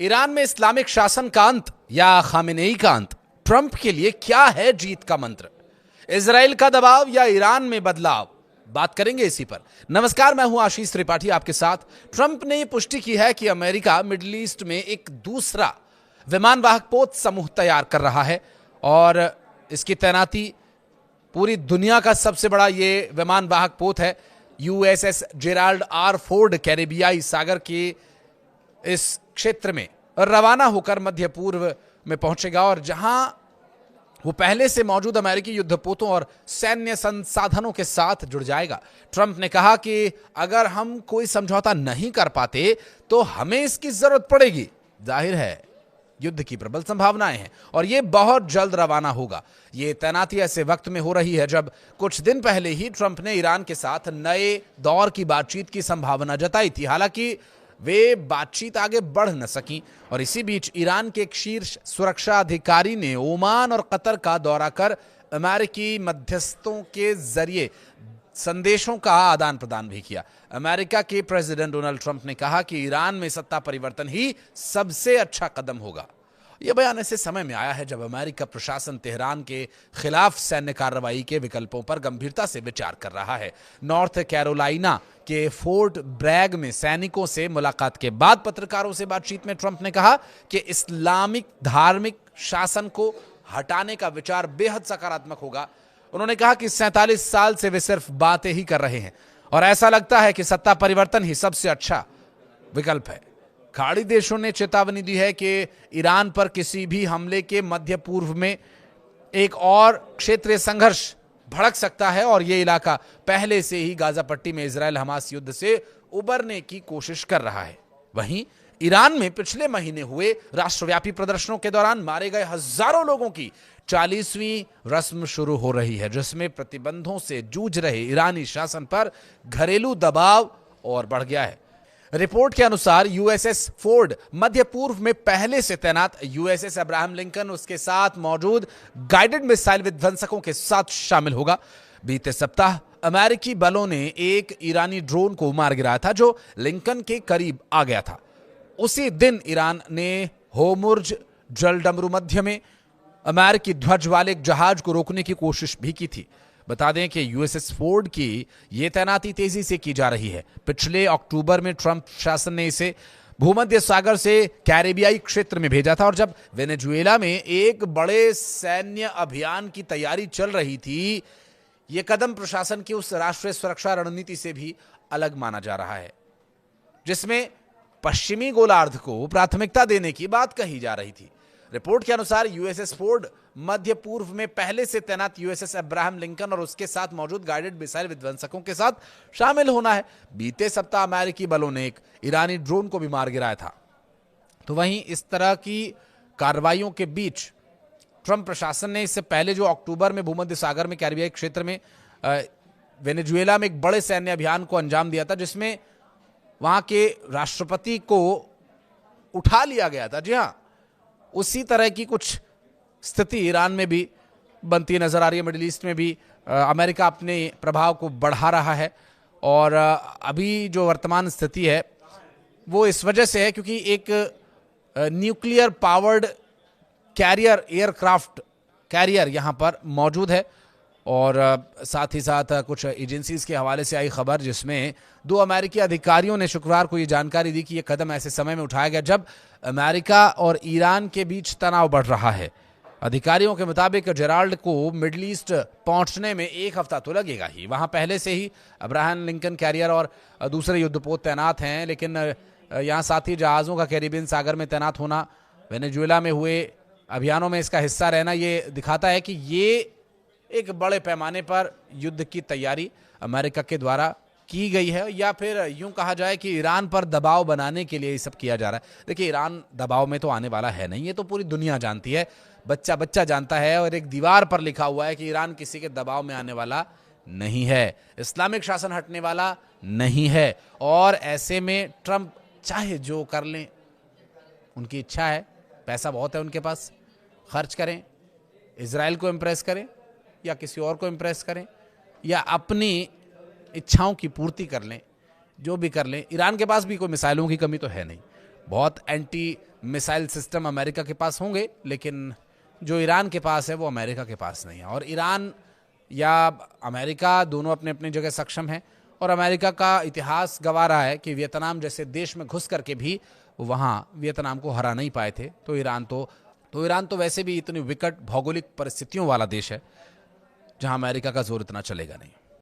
Iran में Islamic शासन का अंत या खामेनेई का अंत, ट्रंप के लिए क्या है जीत का मंत्र? इजराइल का दबाव या ईरान में बदलाव? बात करेंगे इसी पर। नमस्कार, मैं हूं आशीष त्रिपाठी आपके साथ। ट्रंप ने यह पुष्टि की है कि अमेरिका मिडिल ईस्ट में एक दूसरा विमान वाहक पोत समूह तैयार कर रहा है और इसकी तैनाती पूरी दुनिया का सबसे बड़ा ये विमान वाहक पोत है। यूएसएस जेराल्ड आर फोर्ड कैरेबियाई सागर के इस क्षेत्र में रवाना होकर मध्य पूर्व में पहुंचेगा और जहां वो पहले से मौजूद अमेरिकी युद्धपोतों और सैन्य संसाधनों के साथ जुड़ जाएगा। ट्रंप ने कहा कि अगर हम कोई समझौता नहीं कर पाते तो हमें इसकी जरूरत पड़ेगी। जाहिर है युद्ध की प्रबल संभावनाएं हैं और यह बहुत जल्द रवाना होगा। यह तैनाती ऐसे वक्त में हो रही है जब कुछ दिन पहले ही ट्रंप ने ईरान के साथ नए दौर की बातचीत की संभावना जताई थी। हालांकि वे बातचीत आगे बढ़ न सकी और इसी बीच ईरान के एक शीर्ष सुरक्षा अधिकारी ने ओमान और कतर का दौरा कर अमेरिकी मध्यस्थों के जरिए संदेशों का आदान प्रदान भी किया। अमेरिका के प्रेसिडेंट डोनाल्ड ट्रंप ने कहा कि ईरान में सत्ता परिवर्तन ही सबसे अच्छा कदम होगा। यह बयान ऐसे समय में आया है जब अमेरिका प्रशासन तेहरान के खिलाफ सैन्य कार्रवाई के विकल्पों पर गंभीरता से विचार कर रहा है। नॉर्थ कैरोलिना के फोर्ट ब्रैग में सैनिकों से मुलाकात के बाद पत्रकारों से बातचीत में ट्रंप ने कहा कि इस्लामिक धार्मिक शासन को हटाने का विचार बेहद सकारात्मक होगा। उन्होंने कहा कि 47 साल से वे सिर्फ बातें ही कर रहे हैं और ऐसा लगता है कि सत्ता परिवर्तन ही सबसे अच्छा विकल्प है। खाड़ी देशों ने चेतावनी दी है कि ईरान पर किसी भी हमले के मध्य पूर्व में एक और क्षेत्रीय संघर्ष भड़क सकता है और यह इलाका पहले से ही गाजा पट्टी में इजराइल हमास युद्ध से उबरने की कोशिश कर रहा है। वहीं ईरान में पिछले महीने हुए राष्ट्रव्यापी प्रदर्शनों के दौरान मारे गए हजारों लोगों की 40वीं रस्म शुरू हो रही है, जिसमें प्रतिबंधों से जूझ रहे ईरानी शासन पर घरेलू दबाव और बढ़ गया है। रिपोर्ट के अनुसार यूएसएस फोर्ड मध्य पूर्व में पहले से तैनात यूएसएस अब्राहम लिंकन उसके साथ मौजूद गाइडेड मिसाइल विध्वंसकों के साथ शामिल होगा। बीते सप्ताह अमेरिकी बलों ने एक ईरानी ड्रोन को मार गिराया था जो लिंकन के करीब आ गया था। उसी दिन ईरान ने होर्मुज़ जलडमरू मध्य में अमेरिकी ध्वज वाले एक जहाज को रोकने की कोशिश भी की थी। बता दें कि यूएसएस फोर्ड की यह तैनाती तेजी से की जा रही है। पिछले अक्टूबर में ट्रंप शासन ने इसे भूमध्य सागर से कैरेबियाई क्षेत्र में भेजा था और जब वेनेजुएला में एक बड़े सैन्य अभियान की तैयारी चल रही थी, यह कदम प्रशासन की उस राष्ट्रीय सुरक्षा रणनीति से भी अलग माना जा रहा है जिसमें पश्चिमी गोलार्ध को प्राथमिकता देने की बात कही जा रही थी। रिपोर्ट के अनुसार यूएसएस फोर्ड मध्य पूर्व में पहले से तैनात यूएसएस अब्राहम लिंकन और उसके साथ मौजूद गाइडेड मिसाइल विध्वंसकों के साथ शामिल होना है। बीते सप्ताह अमेरिकी बलों ने एक ईरानी ड्रोन को भी मार गिराया था। तो वहीं इस तरह की कार्रवाइयों के बीच ट्रंप प्रशासन ने इससे पहले जो अक्टूबर में भूमध्य सागर में कैरिबियाई क्षेत्र में वेनेजुएला में एक बड़े सैन्य अभियान को अंजाम दिया था, जिसमें वहां के राष्ट्रपति को उठा लिया गया था। जी हां, उसी तरह की कुछ स्थिति ईरान में भी बनती नजर आ रही है। मिडिल ईस्ट में भी अमेरिका अपने प्रभाव को बढ़ा रहा है और अभी जो वर्तमान स्थिति है वो इस वजह से है क्योंकि एक nuclear powered carrier aircraft carrier यहां पर मौजूद है और साथ ही साथ कुछ एजेंसीज के हवाले से आई खबर जिसमें 2 अमेरिकी अधिकारियों ने शुक्रवार को ये जानकारी दी कि यह कदम ऐसे समय में उठाया गया जब अमेरिका और ईरान के बीच तनाव बढ़ रहा है। अधिकारियों के मुताबिक जेराल्ड को मिडिल ईस्ट पहुंचने में 1 हफ्ता तो लगेगा ही। वहां पहले से ही अब्राहम लिंकन कैरियर और दूसरे युद्धपोत तैनात हैं, लेकिन यहां साथ ही जहाज़ों का कैरिबियन सागर में तैनात होना, वेनेजुएला में हुए अभियानों में इसका हिस्सा रहना, ये दिखाता है कि ये एक बड़े पैमाने पर युद्ध की तैयारी अमेरिका के द्वारा की गई है, या फिर यूं कहा जाए कि ईरान पर दबाव बनाने के लिए ये सब किया जा रहा है। देखिए, ईरान दबाव में तो आने वाला है नहीं, ये तो पूरी दुनिया जानती है, बच्चा बच्चा जानता है और एक दीवार पर लिखा हुआ है कि ईरान किसी के दबाव में आने वाला नहीं है, इस्लामिक शासन हटने वाला नहीं है। और ऐसे में ट्रंप चाहे जो कर लें, उनकी इच्छा है, पैसा बहुत है उनके पास, खर्च करें, इजराइल को इम्प्रेस करें या किसी और को इम्प्रेस करें या अपनी इच्छाओं की पूर्ति कर लें, जो भी कर लें। ईरान के पास भी कोई मिसाइलों की कमी तो है नहीं, बहुत एंटी मिसाइल सिस्टम अमेरिका के पास होंगे, लेकिन जो ईरान के पास है वो अमेरिका के पास नहीं है। और ईरान या अमेरिका दोनों अपने अपनी जगह सक्षम है, और अमेरिका का इतिहास गवा रहा है कि वियतनाम जैसे देश में घुस करके भी वहाँ वियतनाम को हरा नहीं पाए थे। तो ईरान तो वैसे भी इतनी विकट भौगोलिक परिस्थितियों वाला देश है जहाँ अमेरिका का जोर इतना चलेगा नहीं।